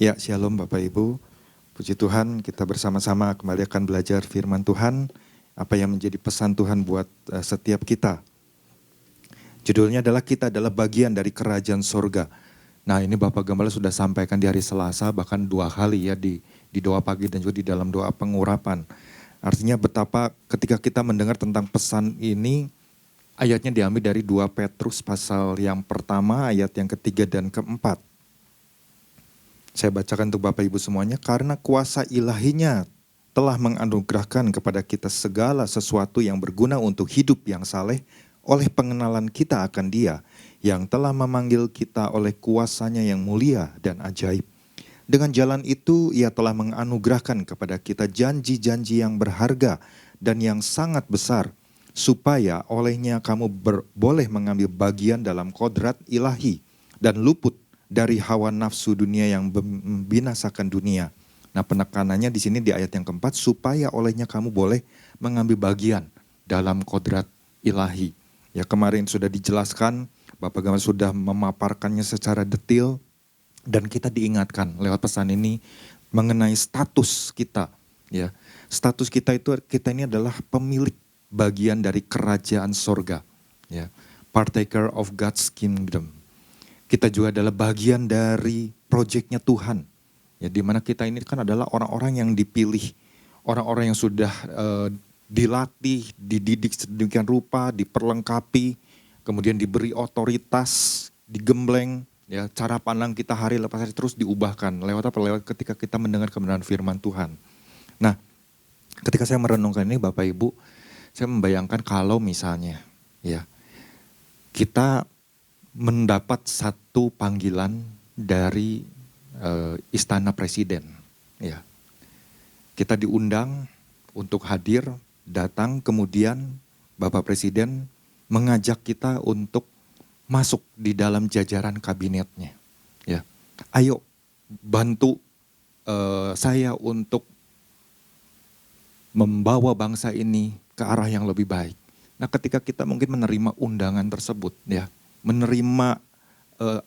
Ya, shalom Bapak Ibu. Puji Tuhan, kita bersama-sama kembali akan belajar firman Tuhan, apa yang menjadi pesan Tuhan buat setiap kita. Judulnya adalah kita adalah bagian dari kerajaan sorga. Nah, ini Bapak Gembala sudah sampaikan di hari Selasa, bahkan 2 kali ya di doa pagi dan juga di dalam doa pengurapan. Artinya betapa ketika kita mendengar tentang pesan ini, ayatnya diambil dari 2 Petrus pasal yang pertama, ayat yang ketiga dan keempat. Saya bacakan untuk Bapak Ibu semuanya. Karena kuasa ilahinya telah menganugerahkan kepada kita segala sesuatu yang berguna untuk hidup yang saleh oleh pengenalan kita akan Dia yang telah memanggil kita oleh kuasanya yang mulia dan ajaib. Dengan jalan itu Ia telah menganugerahkan kepada kita janji-janji yang berharga dan yang sangat besar, supaya olehnya kamu boleh mengambil bagian dalam kodrat ilahi dan luput dari hawa nafsu dunia yang membinasakan dunia. Nah, penekanannya di sini di ayat yang keempat, supaya olehnya kamu boleh mengambil bagian dalam kodrat ilahi. Ya, kemarin sudah dijelaskan, Bapak Gamal sudah memaparkannya secara detail, dan kita diingatkan lewat pesan ini mengenai status kita. Ya, status kita ini adalah pemilik bagian dari kerajaan sorga. Ya, partaker of God's kingdom. Kita juga adalah bagian dari proyeknya Tuhan. Ya, di mana kita ini kan adalah orang-orang yang dipilih, orang-orang yang sudah dilatih, dididik sedemikian rupa, diperlengkapi, kemudian diberi otoritas, digembleng. Ya, cara pandang kita hari lepas hari terus diubahkan. Lewat apa? Lewat ketika kita mendengar kebenaran firman Tuhan. Nah, ketika saya merenungkan ini Bapak Ibu, saya membayangkan kalau misalnya ya kita mendapat satu panggilan dari istana presiden. Ya, kita diundang untuk hadir, datang, kemudian Bapak Presiden mengajak kita untuk masuk di dalam jajaran kabinetnya. Ya, ayo bantu saya untuk membawa bangsa ini ke arah yang lebih baik. Nah, ketika kita mungkin menerima undangan tersebut, ya, menerima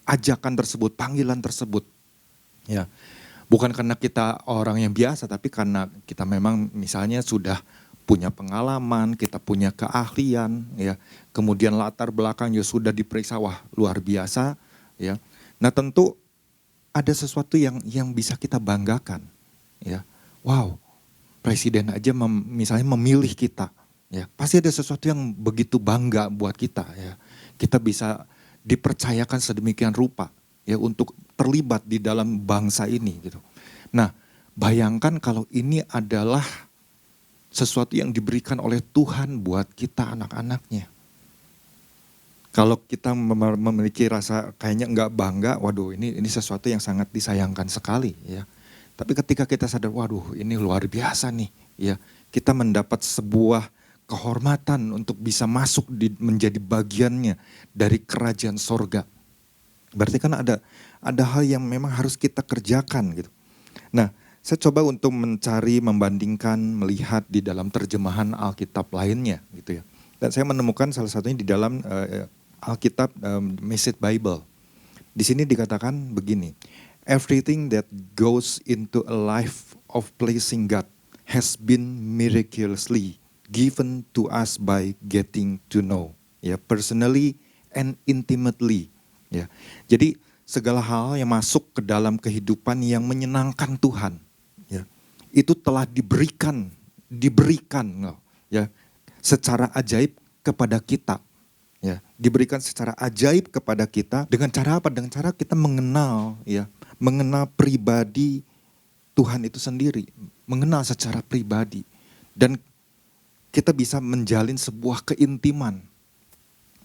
ajakan tersebut, panggilan tersebut, ya, bukan karena kita orang yang biasa, tapi karena kita memang misalnya sudah punya pengalaman, kita punya keahlian, ya, kemudian latar belakangnya sudah diperiksa, wah luar biasa, ya. Nah, tentu ada sesuatu yang bisa kita banggakan, ya. Wow, presiden aja misalnya memilih kita, ya, pasti ada sesuatu yang begitu bangga buat kita, ya. Kita bisa dipercayakan sedemikian rupa, ya, untuk terlibat di dalam bangsa ini, gitu. Nah, bayangkan kalau ini adalah sesuatu yang diberikan oleh Tuhan buat kita anak-anaknya. Kalau kita memiliki rasa kayaknya enggak bangga, waduh ini sesuatu yang sangat disayangkan sekali, ya. Tapi ketika kita sadar, waduh ini luar biasa nih, ya, kita mendapat sebuah kehormatan untuk bisa masuk menjadi bagiannya dari kerajaan sorga. Berarti kan ada hal yang memang harus kita kerjakan gitu. Nah, saya coba untuk mencari, membandingkan, melihat di dalam terjemahan Alkitab lainnya gitu ya. Dan saya menemukan salah satunya di dalam Alkitab Message Bible. Di sini dikatakan begini, everything that goes into a life of pleasing God has been miraculously given to us by getting to know, ya, personally and intimately, ya. Jadi segala hal yang masuk ke dalam kehidupan yang menyenangkan Tuhan, ya, itu telah diberikan, ya, secara ajaib kepada kita, ya, diberikan secara ajaib kepada kita dengan cara apa? Dengan cara kita mengenal, ya, mengenal pribadi Tuhan itu sendiri, mengenal secara pribadi, dan kita bisa menjalin sebuah keintiman.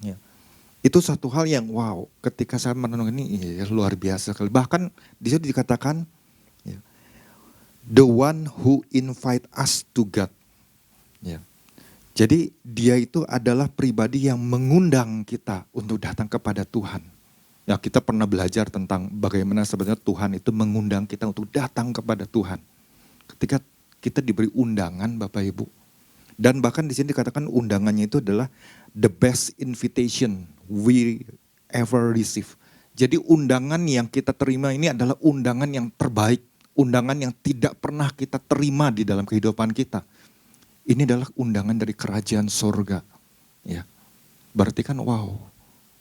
Ya. Itu satu hal yang wow, ketika saya merenung ini ya, luar biasa sekali. Bahkan di situ dikatakan, ya, the one who invite us to God. Ya. Jadi dia itu adalah pribadi yang mengundang kita untuk datang kepada Tuhan. Ya, kita pernah belajar tentang bagaimana sebenarnya Tuhan itu mengundang kita untuk datang kepada Tuhan. Ketika kita diberi undangan Bapak Ibu, dan bahkan di sini dikatakan undangannya itu adalah the best invitation we ever receive. Jadi undangan yang kita terima ini adalah undangan yang terbaik, undangan yang tidak pernah kita terima di dalam kehidupan kita. Ini adalah undangan dari kerajaan surga. Ya. Berarti kan wow,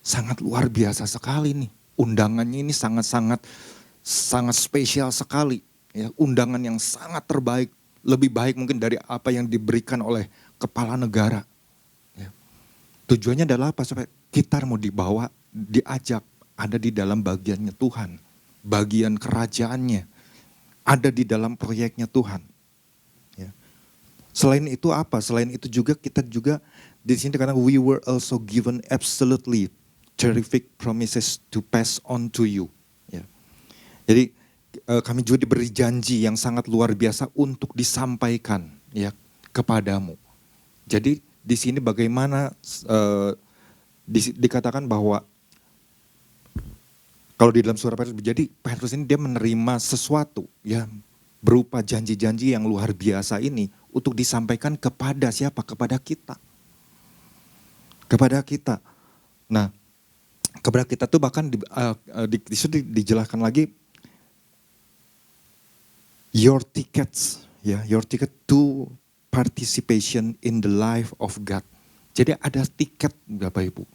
sangat luar biasa sekali nih. Undangannya ini sangat spesial sekali. Ya, undangan yang sangat terbaik, lebih baik mungkin dari apa yang diberikan oleh kepala negara. Ya. Tujuannya adalah apa? Supaya kita mau dibawa, diajak, ada di dalam bagiannya Tuhan. Bagian kerajaannya, ada di dalam proyeknya Tuhan. Ya. Selain itu apa? Selain itu juga kita juga di sini dikatakan we were also given absolutely terrific promises to pass on to you. Ya. Jadi kami juga diberi janji yang sangat luar biasa untuk disampaikan ya kepadamu. Jadi di sini bagaimana dikatakan bahwa kalau di dalam surah Petrus, jadi Petrus ini dia menerima sesuatu ya berupa janji-janji yang luar biasa ini untuk disampaikan kepada siapa? Kepada kita. Kepada kita. Nah, kepada kita tuh bahkan di situ dijelaskan lagi your tickets, ya, your ticket to participation in the life of God. Jadi ada tiket, Bapak Ibu.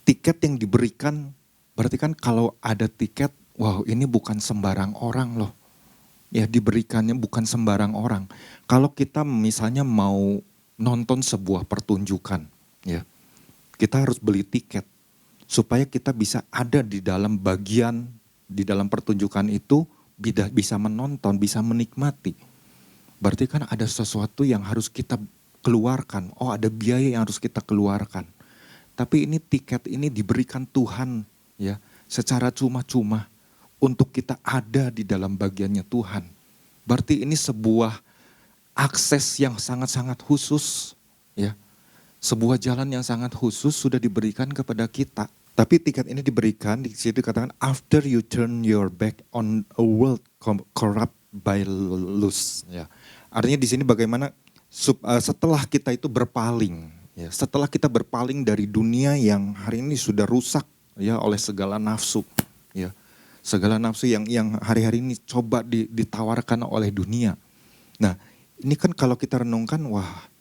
Tiket yang diberikan, berarti kan kalau ada tiket, wow ini bukan sembarang orang loh. Ya diberikannya bukan sembarang orang. Kalau kita misalnya mau nonton sebuah pertunjukan, ya kita harus beli tiket supaya kita bisa ada di dalam bagian, di dalam pertunjukan itu, bisa menonton, bisa menikmati. Berarti kan ada sesuatu yang harus kita keluarkan. Oh ada biaya yang harus kita keluarkan. Tapi ini tiket ini diberikan Tuhan ya secara cuma-cuma untuk kita ada di dalam bagiannya Tuhan. Berarti ini sebuah akses yang sangat-sangat khusus ya. Sebuah jalan yang sangat khusus sudah diberikan kepada kita. Tapi tiket ini diberikan, di situ dikatakan after you turn your back on a world corrupt by lust. Ya. Artinya di sini bagaimana setelah kita itu berpaling, ya, setelah kita berpaling dari dunia yang hari ini sudah rusak ya oleh segala nafsu, ya, segala nafsu yang hari-hari ini coba ditawarkan oleh dunia. Nah, ini kan kalau kita renungkan, wah,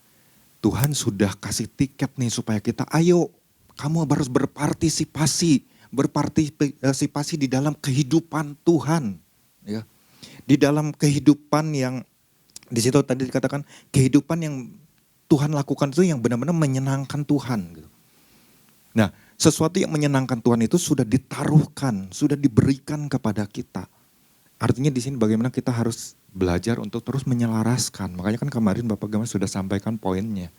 Tuhan sudah kasih tiket nih supaya kita, ayo. Kamu harus berpartisipasi di dalam kehidupan Tuhan, ya. Di dalam kehidupan yang di situ tadi dikatakan kehidupan yang Tuhan lakukan itu yang benar-benar menyenangkan Tuhan. Gitu. Nah, sesuatu yang menyenangkan Tuhan itu sudah ditaruhkan, sudah diberikan kepada kita. Artinya di sini bagaimana kita harus belajar untuk terus menyelaraskan. Makanya kan kemarin Bapak Gama sudah sampaikan poinnya.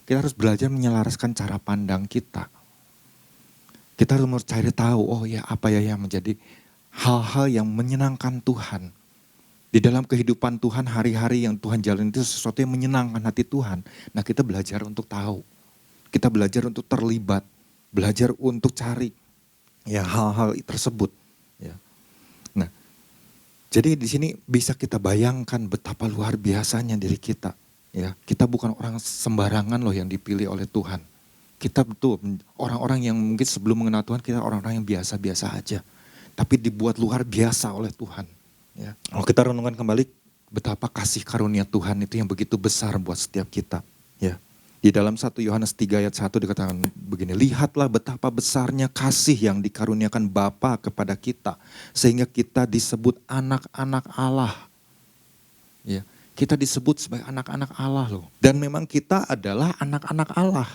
Kita harus belajar menyelaraskan cara pandang kita. Kita harus mencari tahu, oh ya apa ya yang menjadi hal-hal yang menyenangkan Tuhan. Di dalam kehidupan Tuhan hari-hari yang Tuhan jalani itu sesuatu yang menyenangkan hati Tuhan. Nah kita belajar untuk tahu. Kita belajar untuk terlibat. Belajar untuk cari ya hal-hal tersebut. Ya. Nah jadi di sini bisa kita bayangkan betapa luar biasanya diri kita. Ya, kita bukan orang sembarangan loh yang dipilih oleh Tuhan. Kita betul orang-orang yang mungkin sebelum mengenal Tuhan kita orang-orang yang biasa-biasa aja. Tapi dibuat luar biasa oleh Tuhan. Ya. Kalau kita renungkan kembali betapa kasih karunia Tuhan itu yang begitu besar buat setiap kita. Ya. Di dalam 1 Yohanes 3 ayat 1 dikatakan begini, lihatlah betapa besarnya kasih yang dikaruniakan Bapa kepada kita. Sehingga kita disebut anak-anak Allah. Ya. Kita disebut sebagai anak-anak Allah loh. Dan memang kita adalah anak-anak Allah.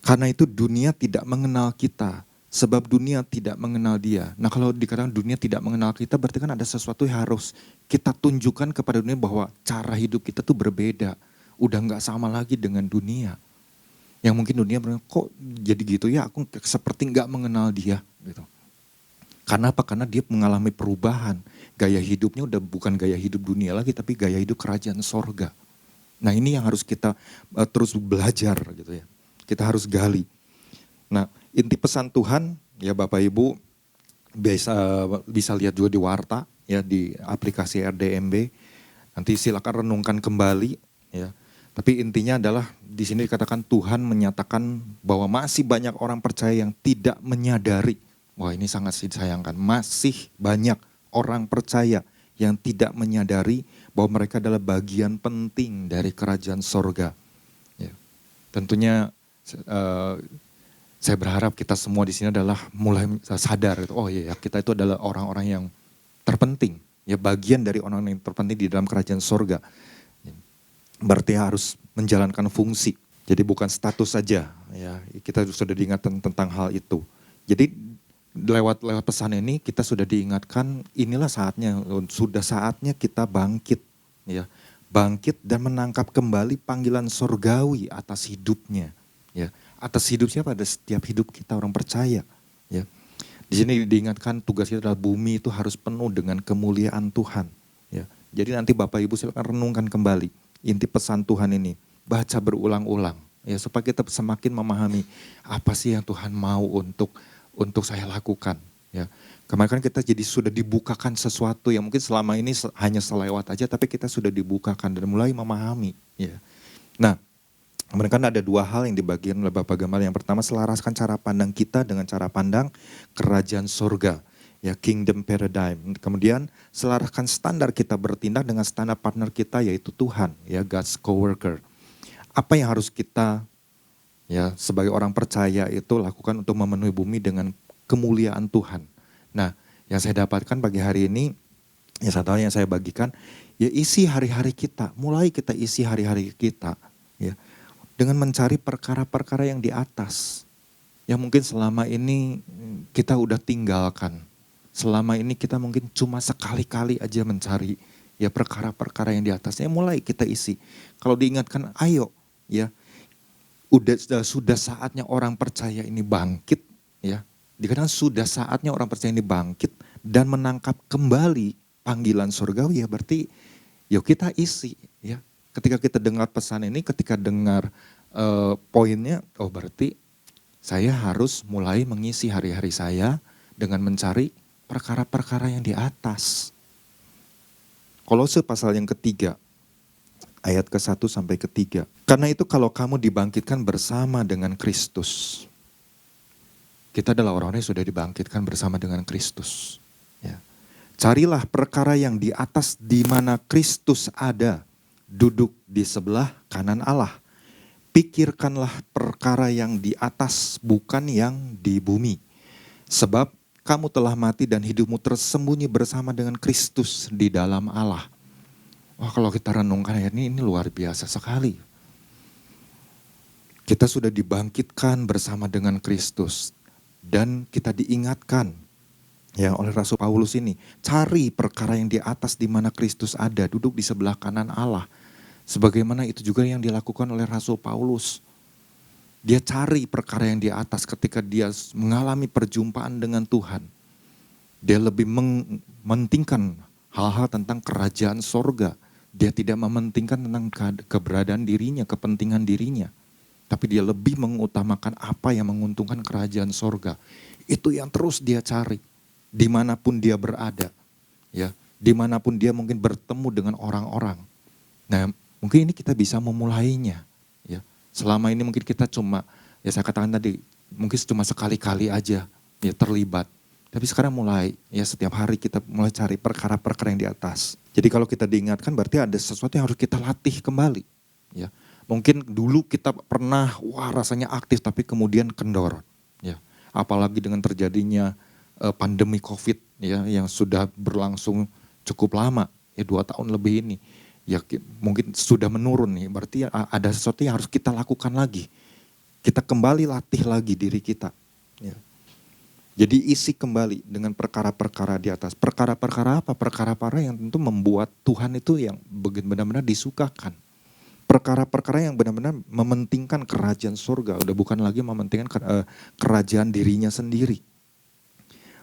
Karena itu dunia tidak mengenal kita. Sebab dunia tidak mengenal dia. Nah kalau dikatakan dunia tidak mengenal kita berarti kan ada sesuatu yang harus kita tunjukkan kepada dunia bahwa cara hidup kita tuh berbeda. Udah gak sama lagi dengan dunia. Yang mungkin dunia bilang kok jadi gitu ya aku seperti gak mengenal dia. Gitu. Karena apa? Karena dia mengalami perubahan. Gaya hidupnya udah bukan gaya hidup dunia lagi tapi gaya hidup kerajaan sorga. Nah ini yang harus kita terus belajar gitu ya. Kita harus gali. Nah inti pesan Tuhan ya Bapak Ibu bisa lihat juga di Warta ya di aplikasi RDMB. Nanti silakan renungkan kembali ya. Tapi intinya adalah di sini dikatakan Tuhan menyatakan bahwa masih banyak orang percaya yang tidak menyadari Wah, ini sangat disayangkan. Masih banyak orang percaya yang tidak menyadari bahwa mereka adalah bagian penting dari kerajaan sorga. Ya. Tentunya saya berharap kita semua di sini adalah mulai sadar, oh iya, kita itu adalah orang-orang yang terpenting, ya, bagian dari orang yang terpenting di dalam kerajaan sorga. Berarti harus menjalankan fungsi. Jadi bukan status saja, ya. Kita sudah diingatkan tentang hal itu. Jadi lewat pesan ini kita sudah diingatkan, inilah saatnya, sudah saatnya kita bangkit, ya, bangkit dan menangkap kembali panggilan sorgawi atas hidupnya, ya, atas hidup siapa? Ada setiap hidup kita orang percaya, ya. Di sini diingatkan tugas kita adalah bumi itu harus penuh dengan kemuliaan Tuhan, ya. Jadi nanti Bapak Ibu silakan renungkan kembali inti pesan Tuhan ini, baca berulang-ulang, ya, supaya kita semakin memahami apa sih yang Tuhan mau untuk saya lakukan, ya. Kemarin kan kita jadi sudah dibukakan sesuatu yang mungkin selama ini hanya selewat aja, tapi kita sudah dibukakan dan mulai memahami, ya. Nah, kemarin kan ada dua hal yang dibagikan oleh Bapak Gamal. Yang pertama, selaraskan cara pandang kita dengan cara pandang kerajaan surga, ya, kingdom paradigm. Kemudian selaraskan standar kita bertindak dengan standar partner kita, yaitu Tuhan, ya, God's coworker. Apa yang harus kita, ya, sebagai orang percaya itu lakukan untuk memenuhi bumi dengan kemuliaan Tuhan. Nah, yang saya dapatkan pagi hari ini, yang satu hal yang saya bagikan, ya, isi hari-hari kita, mulai kita isi hari-hari kita, ya, dengan mencari perkara-perkara yang di atas, yang mungkin selama ini kita udah tinggalkan. Selama ini kita mungkin cuma sekali-kali aja mencari, ya, perkara-perkara yang di atasnya, mulai kita isi. Kalau diingatkan, ayo, ya, sudah saatnya orang percaya ini bangkit, ya. Dikatakan sudah saatnya orang percaya ini bangkit dan menangkap kembali panggilan surgawi, ya, berarti yuk kita isi, ya. Ketika kita dengar pesan ini, ketika dengar poinnya, oh berarti saya harus mulai mengisi hari-hari saya dengan mencari perkara-perkara yang di atas. Kolose pasal yang ketiga, ayat ke-1 sampai ke-3. Karena itu kalau kamu dibangkitkan bersama dengan Kristus. Kita adalah orang-orang yang sudah dibangkitkan bersama dengan Kristus, ya. Carilah perkara yang di atas di mana Kristus ada, duduk di sebelah kanan Allah. Pikirkanlah perkara yang di atas, bukan yang di bumi. Sebab kamu telah mati dan hidupmu tersembunyi bersama dengan Kristus di dalam Allah. Wah, kalau kita renungkan ayat ini luar biasa sekali. Kita sudah dibangkitkan bersama dengan Kristus dan kita diingatkan, ya, oleh Rasul Paulus ini, cari perkara yang di atas di mana Kristus ada, duduk di sebelah kanan Allah. Sebagaimana itu juga yang dilakukan oleh Rasul Paulus. Dia cari perkara yang di atas ketika dia mengalami perjumpaan dengan Tuhan. Dia lebih mementingkan hal-hal tentang kerajaan sorga. Dia tidak mementingkan tentang keberadaan dirinya, kepentingan dirinya. Tapi dia lebih mengutamakan apa yang menguntungkan kerajaan sorga. Itu yang terus dia cari. Dimanapun dia berada. Ya, dimanapun dia mungkin bertemu dengan orang-orang. Nah, mungkin ini kita bisa memulainya. Ya, selama ini mungkin kita cuma, ya saya katakan tadi, mungkin cuma sekali-kali aja, ya, terlibat. Tapi sekarang mulai, ya, setiap hari kita mulai cari perkara-perkara yang di atas. Jadi kalau kita diingatkan berarti ada sesuatu yang harus kita latih kembali. Ya, mungkin dulu kita pernah, wah, rasanya aktif tapi kemudian kendor. Ya, apalagi dengan terjadinya pandemi COVID, ya, yang sudah berlangsung cukup lama, ya, 2 tahun lebih ini. Ya, mungkin sudah menurun nih, berarti ada sesuatu yang harus kita lakukan lagi. Kita kembali latih lagi diri kita. Ya. Jadi isi kembali dengan perkara-perkara di atas. Perkara-perkara apa? Perkara-perkara yang tentu membuat Tuhan itu yang benar-benar disukakan. Perkara-perkara yang benar-benar mementingkan kerajaan surga. Udah bukan lagi mementingkan kerajaan dirinya sendiri.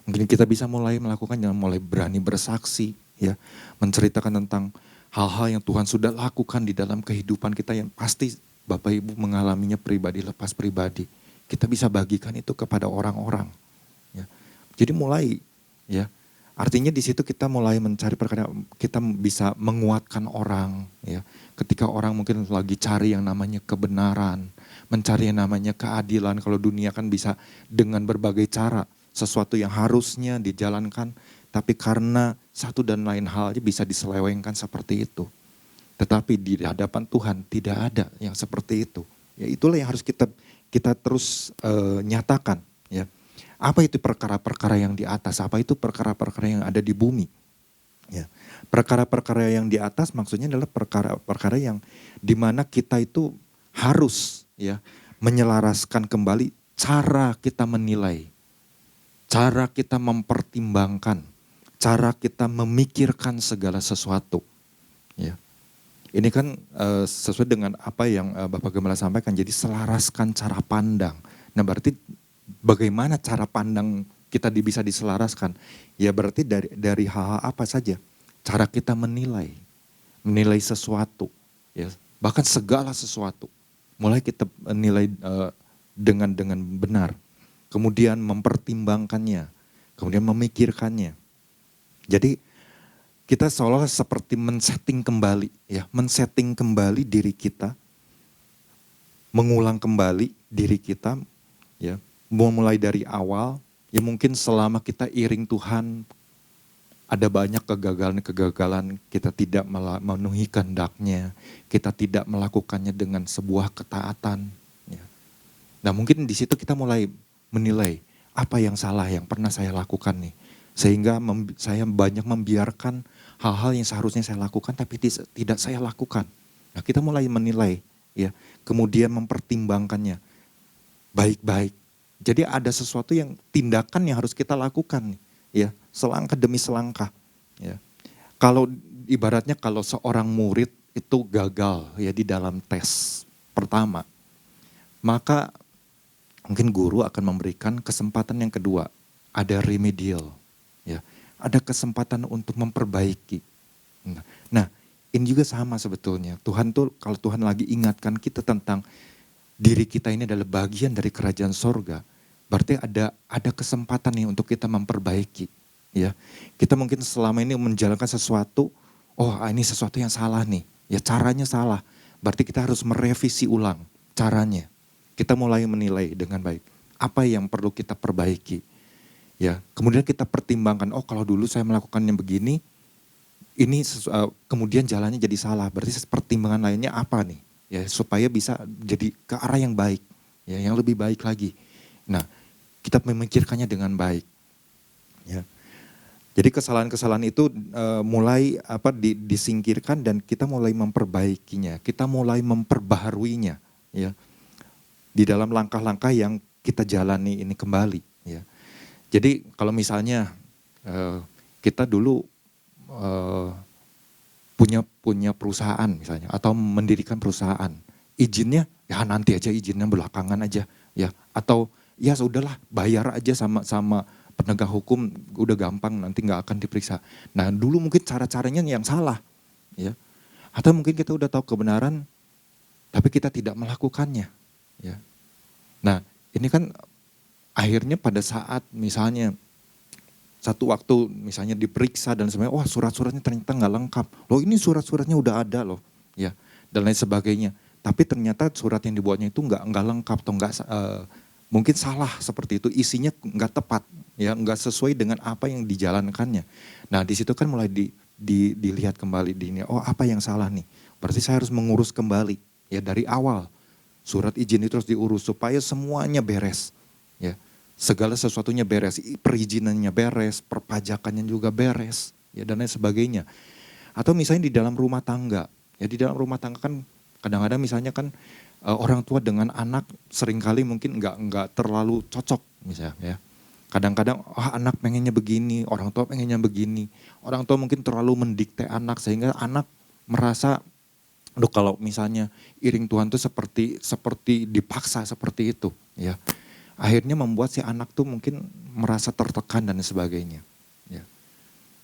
Mungkin kita bisa mulai melakukan, jangan mulai berani bersaksi, ya, menceritakan tentang hal-hal yang Tuhan sudah lakukan di dalam kehidupan kita yang pasti Bapak Ibu mengalaminya pribadi lepas pribadi. Kita bisa bagikan itu kepada orang-orang. Ya. Jadi mulai, ya, artinya di situ kita mulai mencari perkara, kita bisa menguatkan orang, ya. Ketika orang mungkin lagi cari yang namanya kebenaran, mencari yang namanya keadilan. Kalau dunia kan bisa dengan berbagai cara, sesuatu yang harusnya dijalankan, tapi karena satu dan lain hal aja bisa diselewengkan seperti itu. Tetapi di hadapan Tuhan tidak ada yang seperti itu. Ya itulah yang harus kita terus nyatakan. Ya, apa itu perkara-perkara yang di atas? Apa itu perkara-perkara yang ada di bumi? Ya, perkara-perkara yang di atas maksudnya adalah perkara-perkara yang dimana kita itu harus ya menyelaraskan kembali cara kita menilai, cara kita mempertimbangkan, cara kita memikirkan segala sesuatu. Ya, ini kan sesuai dengan apa yang Bapak Gembala sampaikan. Jadi selaraskan cara pandang. Nah berarti bagaimana cara pandang kita bisa diselaraskan? Ya berarti dari hal-hal apa saja? Cara kita menilai sesuatu, ya bahkan segala sesuatu. Mulai kita menilai dengan benar, kemudian mempertimbangkannya, kemudian memikirkannya. Jadi kita seolah seperti men-setting kembali, ya men-setting kembali diri kita, mengulang kembali diri kita, ya mulai dari awal. Ya mungkin selama kita iring Tuhan ada banyak kegagalan-kegagalan, kita tidak memenuhi kehendak-Nya, kita tidak melakukannya dengan sebuah ketaatan. Ya. Nah mungkin di situ kita mulai menilai apa yang salah yang pernah saya lakukan nih. Sehingga saya banyak membiarkan hal-hal yang seharusnya saya lakukan tapi tidak saya lakukan. Nah kita mulai menilai, ya, kemudian mempertimbangkannya baik-baik. Jadi ada sesuatu yang tindakan yang harus kita lakukan, ya, selangkah demi selangkah. Ya. Kalau ibaratnya kalau seorang murid itu gagal ya di dalam tes pertama, maka mungkin guru akan memberikan kesempatan yang kedua, ada remedial, ya, ada kesempatan untuk memperbaiki. Nah, ini juga sama sebetulnya. Tuhan tuh kalau Tuhan lagi ingatkan kita tentang diri kita ini adalah bagian dari kerajaan sorga, berarti ada kesempatan nih untuk kita memperbaiki. Ya, kita mungkin selama ini menjalankan sesuatu, ini sesuatu yang salah nih, ya caranya salah. Berarti kita harus merevisi ulang caranya. Kita mulai menilai dengan baik apa yang perlu kita perbaiki. Ya, kemudian kita pertimbangkan, kalau dulu saya melakukannya begini, ini kemudian jalannya jadi salah. Berarti pertimbangan lainnya apa nih? Ya, supaya bisa jadi ke arah yang baik, ya, yang lebih baik lagi. Nah, kita memikirkannya dengan baik. Ya. Jadi kesalahan-kesalahan itu mulai disingkirkan dan kita mulai memperbaikinya, kita mulai memperbaharuinya, ya. Di dalam langkah-langkah yang kita jalani ini kembali, ya. Jadi kalau misalnya kita dulu punya perusahaan misalnya atau mendirikan perusahaan, izinnya ya nanti aja, izinnya belakangan aja, ya, atau ya sudahlah bayar aja sama penegak hukum, udah gampang nanti nggak akan diperiksa. Nah dulu mungkin cara-caranya yang salah, ya, atau mungkin kita udah tahu kebenaran tapi kita tidak melakukannya, ya. Nah ini kan akhirnya pada saat misalnya satu waktu misalnya diperiksa dan sebenarnya surat-suratnya ternyata nggak lengkap. Loh ini surat-suratnya udah ada loh, ya, dan lain sebagainya. Tapi ternyata surat yang dibuatnya itu nggak lengkap atau nggak mungkin salah seperti itu, isinya nggak tepat, ya, nggak sesuai dengan apa yang dijalankannya. Nah di situ kan mulai dilihat kembali apa yang salah nih? Berarti saya harus mengurus kembali, ya, dari awal. Surat izin itu harus diurus supaya semuanya beres, ya. Segala sesuatunya beres, perizinannya beres, perpajakannya juga beres, ya, dan lain sebagainya. Atau misalnya di dalam rumah tangga, ya, di dalam rumah tangga kan kadang-kadang misalnya kan orang tua dengan anak seringkali mungkin nggak terlalu cocok misalnya, ya. Kadang-kadang anak pengennya begini, orang tua pengennya begini, orang tua mungkin terlalu mendikte anak sehingga anak merasa, kalau misalnya iring Tuhan tuh seperti dipaksa seperti itu, ya. Akhirnya membuat si anak tuh mungkin merasa tertekan dan sebagainya. Ya.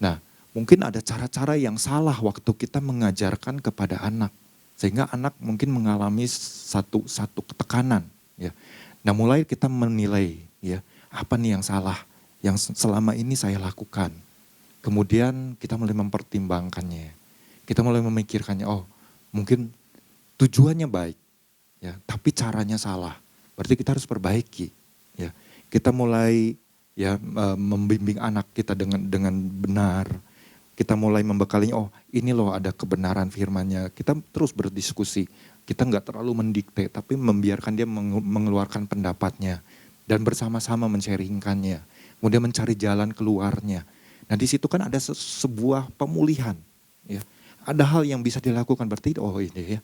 Nah mungkin ada cara-cara yang salah waktu kita mengajarkan kepada anak. Sehingga anak mungkin mengalami satu ketekanan. Ya. Nah mulai kita menilai, ya, apa nih yang salah yang selama ini saya lakukan. Kemudian kita mulai mempertimbangkannya. Kita mulai memikirkannya, mungkin tujuannya baik, ya, tapi caranya salah. Berarti kita harus perbaiki. Ya, kita mulai ya membimbing anak kita dengan benar. Kita mulai membekalinya, oh ini loh ada kebenaran firman-Nya. Kita terus berdiskusi. Kita nggak terlalu mendikte, tapi membiarkan dia mengeluarkan pendapatnya. Dan bersama-sama men-sharingkannya. Kemudian mencari jalan keluarnya. Nah di situ kan ada sebuah pemulihan. Ya. Ada hal yang bisa dilakukan, berarti oh ini ya.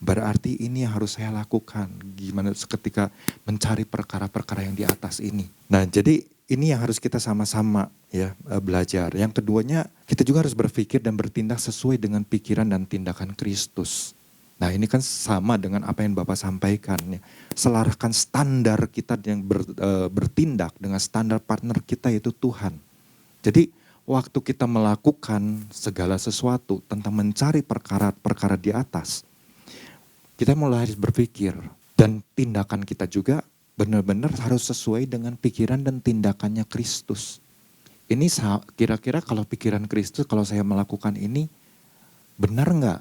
Berarti ini yang harus saya lakukan. Gimana ketika mencari perkara-perkara yang di atas ini. Nah jadi ini yang harus kita sama-sama ya belajar. Yang keduanya kita juga harus berpikir dan bertindak sesuai dengan pikiran dan tindakan Kristus. Nah ini kan sama dengan apa yang Bapak sampaikan. Ya. Selaraskan standar kita yang bertindak dengan standar partner kita yaitu Tuhan. Jadi waktu kita melakukan segala sesuatu tentang mencari perkara-perkara di atas, kita mulai harus berpikir dan tindakan kita juga benar-benar harus sesuai dengan pikiran dan tindakannya Kristus. Ini kira-kira kalau pikiran Kristus, kalau saya melakukan ini benar enggak?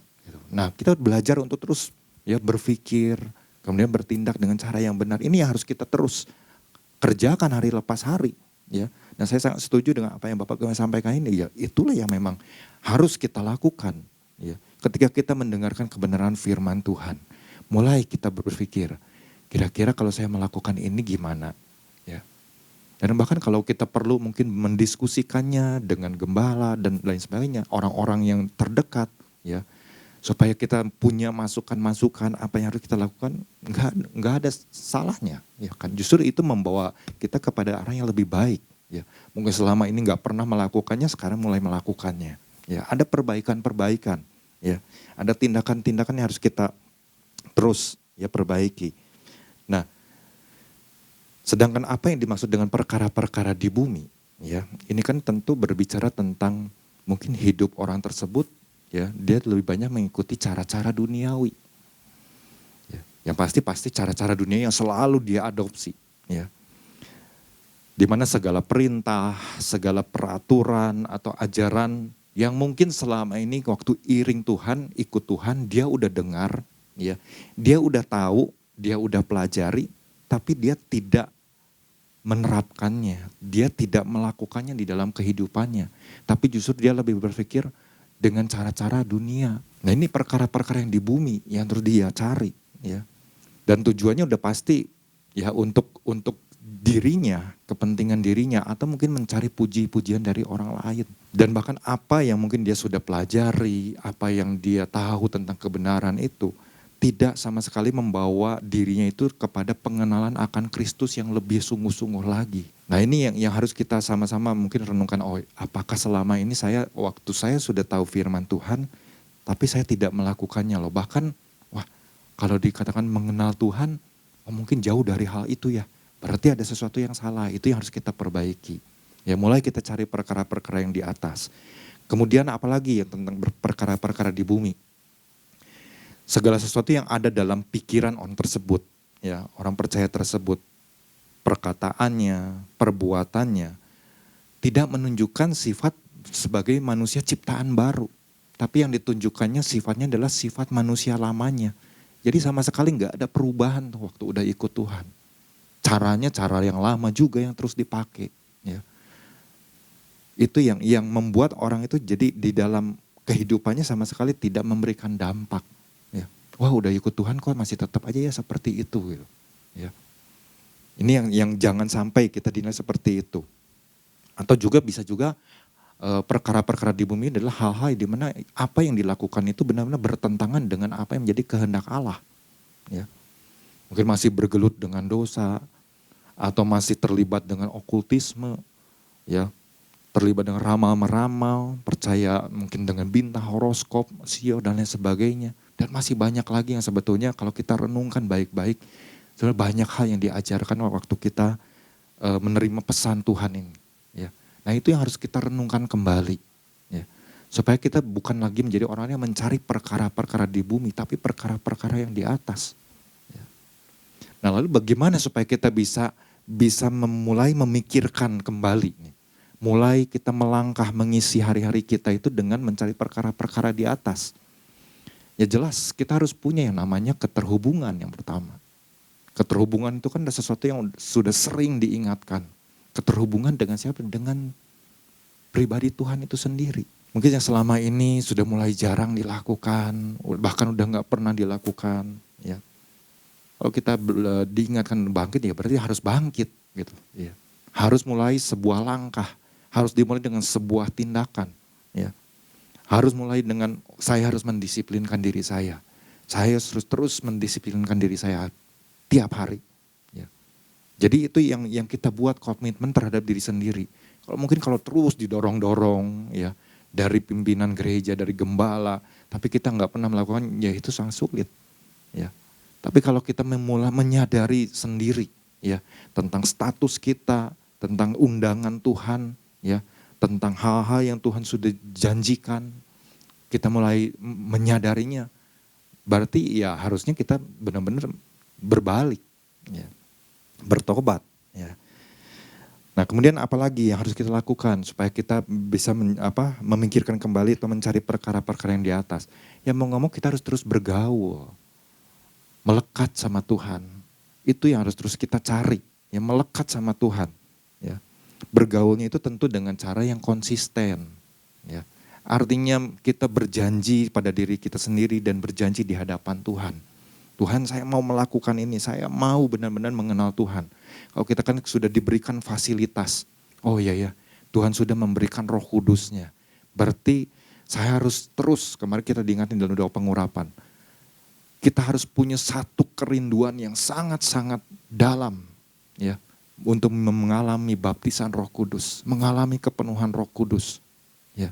Nah kita belajar untuk terus ya berpikir, kemudian bertindak dengan cara yang benar. Ini yang harus kita terus kerjakan hari lepas hari. Ya. Nah saya sangat setuju dengan apa yang Bapak sampaikan ini. Ya itulah yang memang harus kita lakukan. Ya. Ketika kita mendengarkan kebenaran firman Tuhan, mulai kita berpikir, kira-kira kalau saya melakukan ini gimana? Ya. Dan bahkan kalau kita perlu mungkin mendiskusikannya dengan gembala dan lain sebagainya, orang-orang yang terdekat, ya, supaya kita punya masukan-masukan apa yang harus kita lakukan, nggak ada salahnya, ya kan? Justru itu membawa kita kepada arah yang lebih baik. Ya. Mungkin selama ini nggak pernah melakukannya, sekarang mulai melakukannya. Ya, ada perbaikan-perbaikan, ya, ada tindakan-tindakan yang harus kita terus ya perbaiki. Nah, sedangkan apa yang dimaksud dengan perkara-perkara di bumi, ya, ini kan tentu berbicara tentang mungkin hidup orang tersebut, ya, dia lebih banyak mengikuti cara-cara duniawi. Ya, yang pasti cara-cara dunia yang selalu dia adopsi, ya. Di mana segala perintah, segala peraturan atau ajaran yang mungkin selama ini waktu iring Tuhan, ikut Tuhan, dia udah dengar, ya, dia udah tahu, dia udah pelajari, tapi dia tidak menerapkannya, dia tidak melakukannya di dalam kehidupannya. Tapi justru dia lebih berpikir dengan cara-cara dunia. Nah ini perkara-perkara yang di bumi yang terus dia cari. Ya. Dan tujuannya udah pasti ya untuk dirinya, kepentingan dirinya, atau mungkin mencari puji-pujian dari orang lain. Dan bahkan apa yang mungkin dia sudah pelajari, apa yang dia tahu tentang kebenaran itu, tidak sama sekali membawa dirinya itu kepada pengenalan akan Kristus yang lebih sungguh-sungguh lagi. Nah ini yang harus kita sama-sama mungkin renungkan, oh apakah selama ini waktu saya sudah tahu firman Tuhan, tapi saya tidak melakukannya loh. Bahkan wah kalau dikatakan mengenal Tuhan, oh mungkin jauh dari hal itu ya. Berarti ada sesuatu yang salah, itu yang harus kita perbaiki. Ya mulai kita cari perkara-perkara yang di atas. Kemudian apalagi yang tentang perkara-perkara di bumi. Segala sesuatu yang ada dalam pikiran orang tersebut, ya orang percaya tersebut, perkataannya, perbuatannya, tidak menunjukkan sifat sebagai manusia ciptaan baru. Tapi yang ditunjukkannya sifatnya adalah sifat manusia lamanya. Jadi sama sekali nggak ada perubahan waktu udah ikut Tuhan. Caranya cara yang lama juga yang terus dipakai. Ya. Itu yang membuat orang itu jadi di dalam kehidupannya sama sekali tidak memberikan dampak. Ya. Wah udah ikut Tuhan kok masih tetap aja ya seperti itu. Gitu. Ya. Ini yang jangan sampai kita dinilai seperti itu. Atau juga bisa juga perkara-perkara di bumi adalah hal-hal di mana apa yang dilakukan itu benar-benar bertentangan dengan apa yang menjadi kehendak Allah. Ya. Mungkin masih bergelut dengan dosa, atau masih terlibat dengan okultisme, ya, terlibat dengan ramal-meramal, percaya mungkin dengan bintang, horoskop, sio dan lain sebagainya. Dan masih banyak lagi yang sebetulnya kalau kita renungkan baik-baik, sebenarnya banyak hal yang diajarkan waktu kita menerima pesan Tuhan ini. Ya. Nah itu yang harus kita renungkan kembali. Ya. Supaya kita bukan lagi menjadi orang yang mencari perkara-perkara di bumi, tapi perkara-perkara yang di atas. Nah lalu bagaimana supaya kita bisa memulai memikirkan kembali. Mulai kita melangkah mengisi hari-hari kita itu dengan mencari perkara-perkara di atas. Ya jelas kita harus punya yang namanya keterhubungan yang pertama. Keterhubungan itu kan ada sesuatu yang sudah sering diingatkan. Keterhubungan dengan siapa? Dengan pribadi Tuhan itu sendiri. Mungkin yang selama ini sudah mulai jarang dilakukan, bahkan udah gak pernah dilakukan. Ya. Kalau kita diingatkan bangkit, ya berarti harus bangkit. Gitu. Ya. Harus mulai sebuah langkah, harus dimulai dengan sebuah tindakan. Ya. Harus mulai dengan saya harus mendisiplinkan diri saya. Saya harus terus mendisiplinkan diri saya tiap hari. Ya. Jadi itu yang kita buat komitmen terhadap diri sendiri. Kalau terus didorong-dorong ya dari pimpinan gereja, dari gembala, tapi kita nggak pernah melakukan, ya itu sangat sulit. Ya. Tapi kalau kita memulai menyadari sendiri ya tentang status kita, tentang undangan Tuhan, ya tentang hal-hal yang Tuhan sudah janjikan, kita mulai menyadarinya, berarti ya harusnya kita benar-benar berbalik, ya, bertobat. Ya. Nah kemudian apalagi yang harus kita lakukan supaya kita bisa memikirkan kembali atau mencari perkara-perkara yang di atas. Ya mau ngomong kita harus terus bergaul, melekat sama Tuhan. Itu yang harus terus kita cari, ya melekat sama Tuhan. Ya. Bergaulnya itu tentu dengan cara yang konsisten. Ya. Artinya kita berjanji pada diri kita sendiri dan berjanji di hadapan Tuhan. Tuhan saya mau melakukan ini, saya mau benar-benar mengenal Tuhan. Kalau kita kan sudah diberikan fasilitas, oh iya ya Tuhan sudah memberikan Roh Kudusnya. Berarti saya harus terus, kemarin kita diingatin dalam doa pengurapan. Kita harus punya satu kerinduan yang sangat-sangat dalam ya untuk mengalami baptisan Roh Kudus, mengalami kepenuhan Roh Kudus. Ya.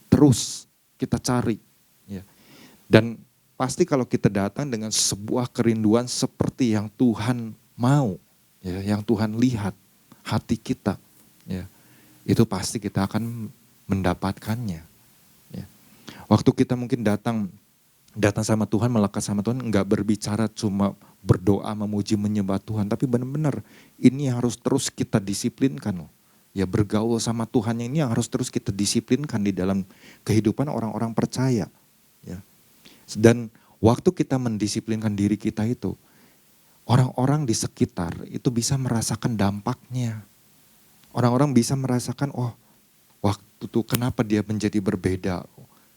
Terus kita cari. Ya. Dan pasti kalau kita datang dengan sebuah kerinduan seperti yang Tuhan mau, ya, yang Tuhan lihat hati kita, ya, itu pasti kita akan mendapatkannya. Ya. Waktu kita mungkin datang sama Tuhan, melekat sama Tuhan, enggak berbicara cuma berdoa, memuji, menyembah Tuhan, tapi benar-benar ini harus terus kita disiplinkan loh. Ya bergaul sama Tuhan ini yang harus terus kita disiplinkan di dalam kehidupan orang-orang percaya. Ya. Dan waktu kita mendisiplinkan diri kita itu, orang-orang di sekitar itu bisa merasakan dampaknya. Orang-orang bisa merasakan, oh waktu itu kenapa dia menjadi berbeda.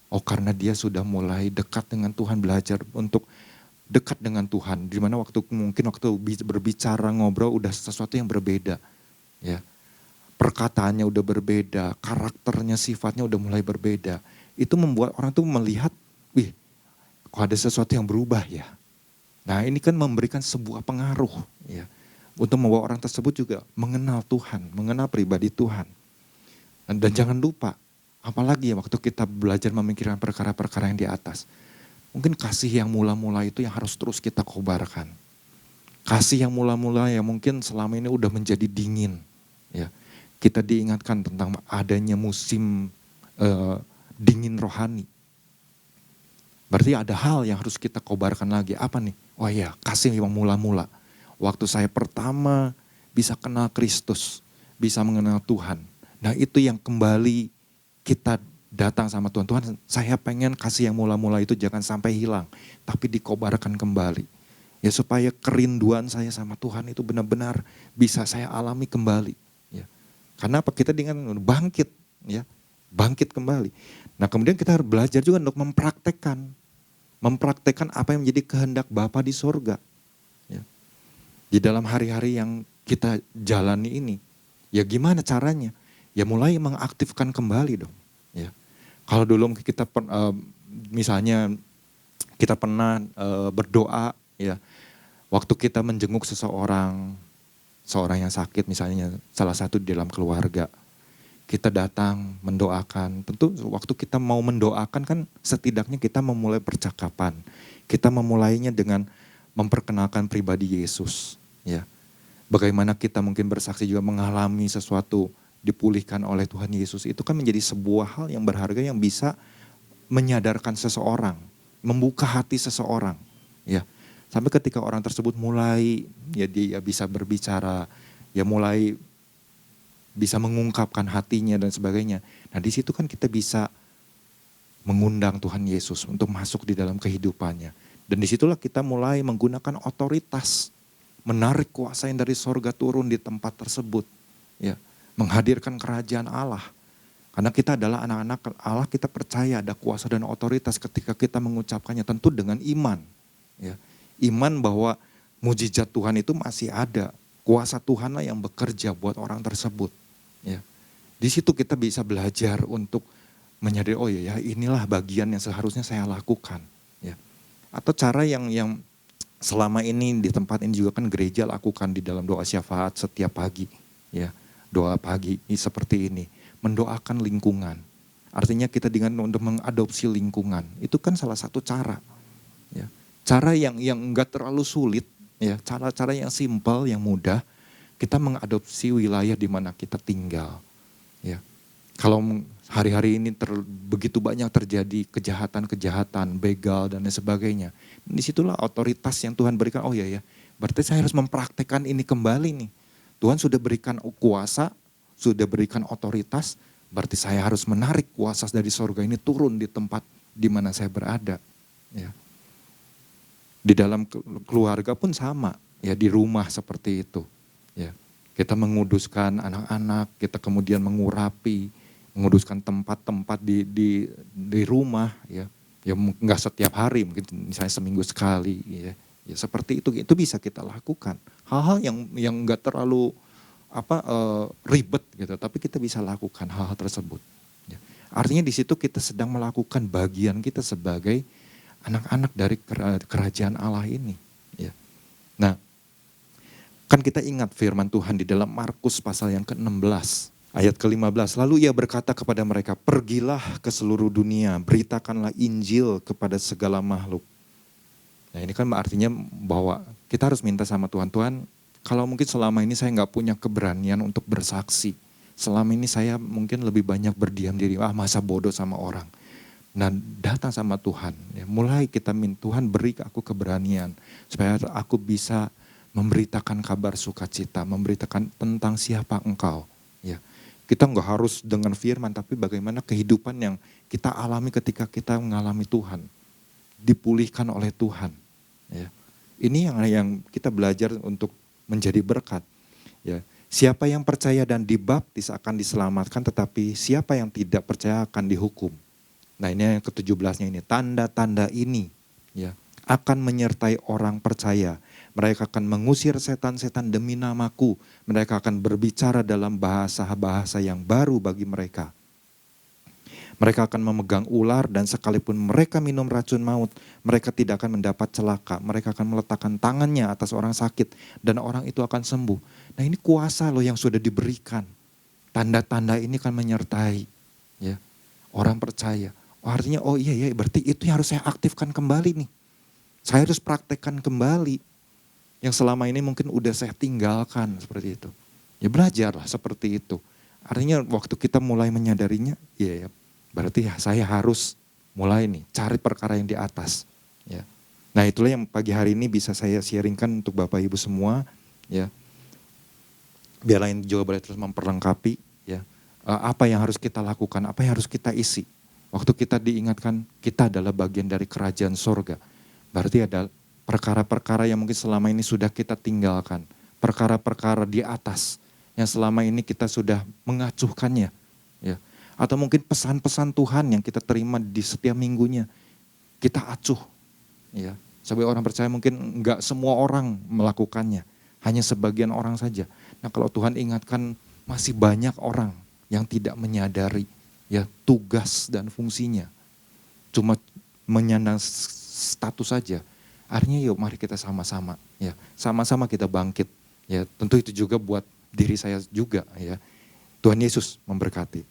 Oh karena dia sudah mulai dekat dengan Tuhan, belajar untuk dekat dengan Tuhan. Dimana waktu berbicara, ngobrol udah sesuatu yang berbeda. Ya. Perkataannya udah berbeda, karakternya, sifatnya udah mulai berbeda. Itu membuat orang tuh melihat, wih kok ada sesuatu yang berubah ya. Nah ini kan memberikan sebuah pengaruh ya. Untuk membawa orang tersebut juga mengenal Tuhan, mengenal pribadi Tuhan. Dan jangan lupa, apalagi ya waktu kita belajar memikirkan perkara-perkara yang di atas. Mungkin kasih yang mula-mula itu yang harus terus kita kobarkan. Kasih yang mula-mula yang mungkin selama ini udah menjadi dingin ya. Kita diingatkan tentang adanya musim dingin rohani. Berarti ada hal yang harus kita kobarkan lagi. Apa nih? Oh iya, kasih yang mula-mula. Waktu saya pertama bisa kenal Kristus, bisa mengenal Tuhan. Nah itu yang kembali kita datang sama Tuhan. Tuhan saya pengen kasih yang mula-mula itu jangan sampai hilang. Tapi dikobarkan kembali. Ya supaya kerinduan saya sama Tuhan itu benar-benar bisa saya alami kembali. Karena apa? Kita dengan bangkit, ya, bangkit kembali. Nah kemudian kita harus belajar juga untuk mempraktekkan apa yang menjadi kehendak Bapa di sorga. Ya. Di dalam hari-hari yang kita jalani ini, ya gimana caranya? Ya mulai mengaktifkan kembali dong. Ya. Kalau dulu kita misalnya kita pernah berdoa, ya, waktu kita menjenguk seseorang yang sakit misalnya salah satu di dalam keluarga. Kita datang mendoakan. Tentu waktu kita mau mendoakan kan setidaknya kita memulai percakapan. Kita memulainya dengan memperkenalkan pribadi Yesus. Ya. Bagaimana kita mungkin bersaksi juga mengalami sesuatu dipulihkan oleh Tuhan Yesus. Itu kan menjadi sebuah hal yang berharga yang bisa menyadarkan seseorang. Membuka hati seseorang. Ya. Sampai ketika orang tersebut mulai, ya dia bisa berbicara, ya mulai bisa mengungkapkan hatinya dan sebagainya. Nah di situ kan kita bisa mengundang Tuhan Yesus untuk masuk di dalam kehidupannya. Dan disitulah kita mulai menggunakan otoritas, menarik kuasa yang dari sorga turun di tempat tersebut. ya, menghadirkan kerajaan Allah. Karena kita adalah anak-anak Allah, kita percaya ada kuasa dan otoritas ketika kita mengucapkannya, tentu dengan iman. Ya. Iman bahwa mujizat Tuhan itu masih ada. Kuasa Tuhanlah yang bekerja buat orang tersebut. Ya. Di situ kita bisa belajar untuk menyadari, oh ya inilah bagian yang seharusnya saya lakukan. Ya. Atau cara yang selama ini di tempat ini juga kan gereja lakukan di dalam doa syafaat setiap pagi. Ya. Doa pagi ini seperti ini. Mendoakan lingkungan. Artinya kita dengan untuk mengadopsi lingkungan. Itu kan salah satu cara. Ya. Cara yang enggak terlalu sulit. Ya, cara-cara yang simpel, yang mudah, kita mengadopsi wilayah di mana kita tinggal. Ya, kalau hari-hari ini begitu banyak terjadi kejahatan-kejahatan, begal dan lain sebagainya, disitulah otoritas yang Tuhan berikan. Oh ya, berarti saya harus mempraktekkan ini kembali nih. Tuhan sudah berikan kuasa, sudah berikan otoritas, berarti saya harus menarik kuasa dari sorga ini turun di tempat di mana saya berada. Ya. Di dalam keluarga pun sama, ya di rumah seperti itu. Ya, kita menguduskan anak-anak, kita kemudian menguduskan tempat-tempat di rumah, ya nggak setiap hari, mungkin misalnya seminggu sekali, ya seperti itu bisa kita lakukan. Hal-hal yang nggak terlalu ribet gitu, tapi kita bisa lakukan hal-hal tersebut. Ya. Artinya di situ kita sedang melakukan bagian kita sebagai anak-anak dari kerajaan Allah ini. Ya. Nah, kan kita ingat firman Tuhan di dalam Markus pasal yang ke-16, ayat ke-15. Lalu ia berkata kepada mereka, pergilah ke seluruh dunia, beritakanlah Injil kepada segala makhluk. Nah ini kan artinya bahwa kita harus minta sama Tuhan, Tuhan kalau mungkin selama ini saya nggak punya keberanian untuk bersaksi. Selama ini saya mungkin lebih banyak berdiam diri, masa bodoh sama orang. Nah datang sama Tuhan, ya, mulai kita minta Tuhan beri aku keberanian supaya aku bisa memberitakan kabar sukacita, memberitakan tentang siapa Engkau. Ya, kita nggak harus dengan firman, tapi bagaimana kehidupan yang kita alami ketika kita mengalami Tuhan, dipulihkan oleh Tuhan. Ya, ini yang kita belajar untuk menjadi berkat. Ya, siapa yang percaya dan dibaptis akan diselamatkan, tetapi siapa yang tidak percaya akan dihukum. Nah ini yang ke-17-nya ini, tanda-tanda ini ya akan menyertai orang percaya. Mereka akan mengusir setan-setan demi namaku. Mereka akan berbicara dalam bahasa-bahasa yang baru bagi mereka. Mereka akan memegang ular dan sekalipun mereka minum racun maut, mereka tidak akan mendapat celaka. Mereka akan meletakkan tangannya atas orang sakit dan orang itu akan sembuh. Nah ini kuasa loh yang sudah diberikan. Tanda-tanda ini akan menyertai ya orang percaya. Artinya iya berarti itu yang harus saya aktifkan kembali nih. Saya harus praktekkan kembali. Yang selama ini mungkin udah saya tinggalkan seperti itu. Ya belajarlah seperti itu. Artinya waktu kita mulai menyadarinya, ya berarti saya harus mulai nih cari perkara yang di atas. Ya. Nah itulah yang pagi hari ini bisa saya sharingkan untuk Bapak Ibu semua. Ya. Biar lain juga boleh terus memperlengkapi. Ya. Apa yang harus kita lakukan, apa yang harus kita isi. Waktu kita diingatkan kita adalah bagian dari kerajaan sorga. Berarti ada perkara-perkara yang mungkin selama ini sudah kita tinggalkan. Perkara-perkara di atas yang selama ini kita sudah mengacuhkannya. Ya. Atau mungkin pesan-pesan Tuhan yang kita terima di setiap minggunya. Kita acuh. Ya. Sebagai orang percaya mungkin enggak semua orang melakukannya. Hanya sebagian orang saja. Nah kalau Tuhan ingatkan masih banyak orang yang tidak menyadari ya tugas dan fungsinya, cuma menyandang status saja. Artinya yuk mari kita sama-sama ya, sama-sama kita bangkit ya. Tentu itu juga buat diri saya juga ya. Tuhan Yesus memberkati.